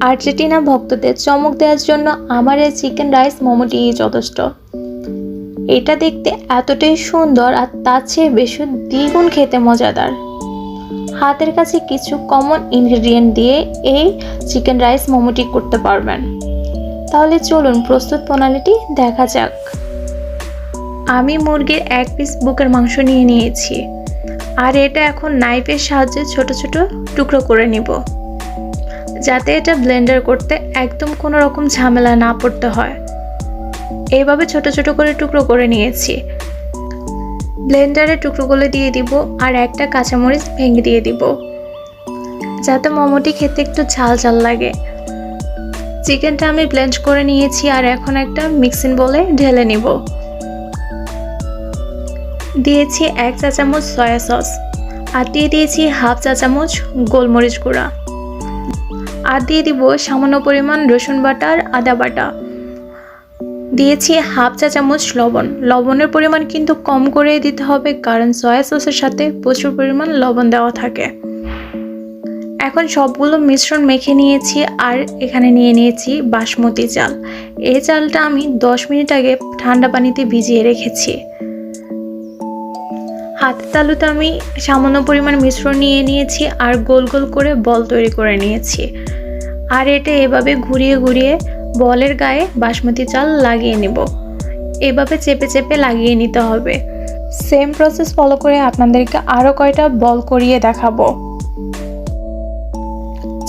Argentina ভক্তদের চমক দেওয়ার জন্য আমার এই চিকেন রাইস মোমোটি যথেষ্ট। এটা দেখতে এতটাই সুন্দর আর তার চেয়ে বেশি দ্বিগুণ খেতে মজাদার। হাতের কাছে কিছু কমন ইনগ্রেডিয়েন্ট দিয়ে এই চিকেন রাইস মোমোটি করতে পারবেন। তাহলে চলুন প্রস্তুত প্রণালীটি দেখা যাক। আমি মুরগির 1 পিস বুকের মাংস নিয়ে নিয়েছি, আর এটা এখন নাইফের সাহায্যে ছোট ছোট টুকরো করে নিব, যাতে এটা ব্লেন্ডার করতে একদম কোনো রকম ঝামেলা না পড়তে হয়। এইভাবে ছোট ছোট করে টুকরো করে নিয়েছি। ব্লেন্ডারে টুকরোগুলো দিয়ে দিব আর একটা কাঁচামরিচ ভেঙে দিয়ে দিব, যাতে মোমোটি খেতে একটু ঝাল ঝাল লাগে। চিকেনটা আমি ব্লেন্ড করে নিয়েছি আর এখন একটা মিক্সিং বোলে ঢেলে নিব। দিয়েছি 1 চা চামচ সয়া সস, আর দিয়ে দিয়েছি হাফ চা চামচ গোলমরিচ গুঁড়া, আর দিয়ে দিব সামান্য পরিমাণ রসুন বাটা আর আদা বাটা। দিয়েছি হাফ চা চামচ লবণ। লবণের পরিমাণ কিন্তু কম করে দিতে হবে, কারণ সয়া সসের সাথে প্রচুর পরিমাণ লবণ দেওয়া থাকে। এখন সবগুলো মিশ্রণ মেখে নিয়েছি, আর এখানে নিয়ে নিয়েছি বাসমতি চাল। এই চালটা আমি 10 মিনিট আগে ঠান্ডা পানিতে ভিজিয়ে রেখেছি। হাতের তালুতে আমি সামান্য পরিমাণ মিশ্রণ নিয়ে নিয়েছি আর গোল গোল করে বল তৈরি করে নিয়েছি। আর এটা এভাবে ঘুরিয়ে ঘুরিয়ে বলের গায়ে বাসমতি চাল লাগিয়ে নেব। এভাবে চেপে চেপে লাগিয়ে নিতে হবে। সেম প্রসেস ফলো করে আপনাদেরকে আরও কয়টা বল করিয়ে দেখাবো,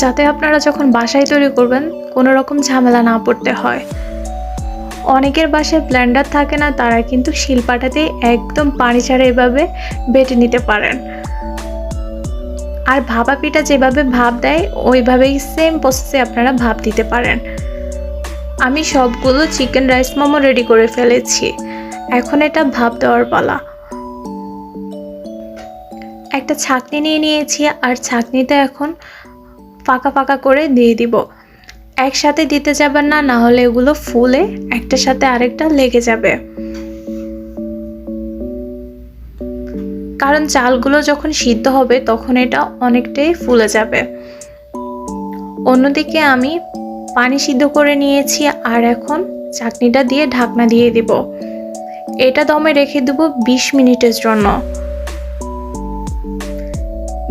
যাতে আপনারা যখন বাসায় তৈরি করবেন কোনো রকম ঝামেলা না পড়তে হয়। অনেকের বাসায় ব্লেন্ডার থাকে না, তারা কিন্তু শিলপাটাতে একদম পানি ছাড়া এভাবে বেটে নিতে পারেন। আর ভাপা পিঠা যেভাবে ভাপ দেয় ওইভাবেই সেম প্রসেসে আপনারা ভাপ দিতে পারেন। আমি সবগুলো চিকেন রাইস মোমো রেডি করে ফেলেছি। এখন এটা ভাপ দেওয়ার পালা। একটা ছাঁকনি নিয়ে নিয়েছি, আর ছাঁকনিতে এখন ফাঁকা ফাঁকা করে দিয়ে দিব। একসাথে দিতে যাবেন না, না হলে এগুলো ফুলে একটার সাথে আরেকটা লেগে যাবে। কারণ চালগুলো যখন সিদ্ধ হবে তখন এটা অনেকটাই ফুলে যাবে। অন্যদিকে আমি পানি সিদ্ধ করে নিয়েছি, আর এখন চাটনিটা দিয়ে ঢাকনা দিয়ে দিব। এটা দমে রেখে দেব 20 মিনিটের জন্য।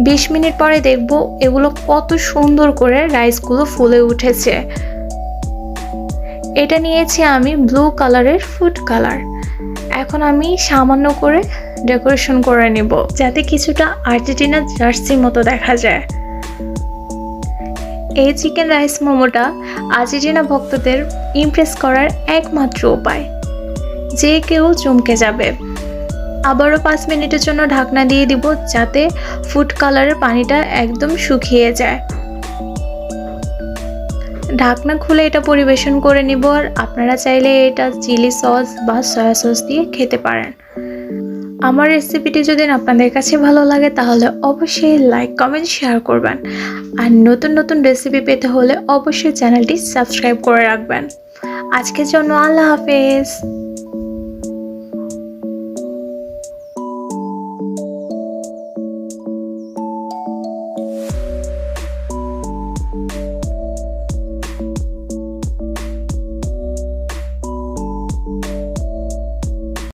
20 মিনিট পরে দেখব এগুলো কত সুন্দর করে রাইসগুলো ফুলে উঠেছে। এটা নিয়েছি আমি ব্লু কালারের ফুড কালার। এখন আমি সামান্য করে ডেকোরেশন করে নেব, যাতে কিছুটা আর্জেন্টিনা জার্সির মতো দেখা যায়। এই চিকেন রাইস মোমোটা আর্জেন্টিনা ভক্তদের ইমপ্রেস করার একমাত্র উপায়, যে কেউ চমকে যাবে। আবারও 5 মিনিটের জন্য ঢাকনা দিয়ে দিব, যাতে ফুড কালারের পানিটা একদম শুকিয়ে যায়। ঢাকনা খুলে এটা পরিবেশন করে নিব। আর আপনারা চাইলে এটা চিলি সস বা সয়া সস দিয়ে খেতে পারেন। আমার রেসিপিটি যদি আপনাদের কাছে ভালো লাগে তাহলে অবশ্যই লাইক কমেন্ট শেয়ার করবেন। আর নতুন নতুন রেসিপি পেতে হলে অবশ্যই চ্যানেলটি সাবস্ক্রাইব করে রাখবেন। আজকের জন্য আল্লাহ হাফেজ।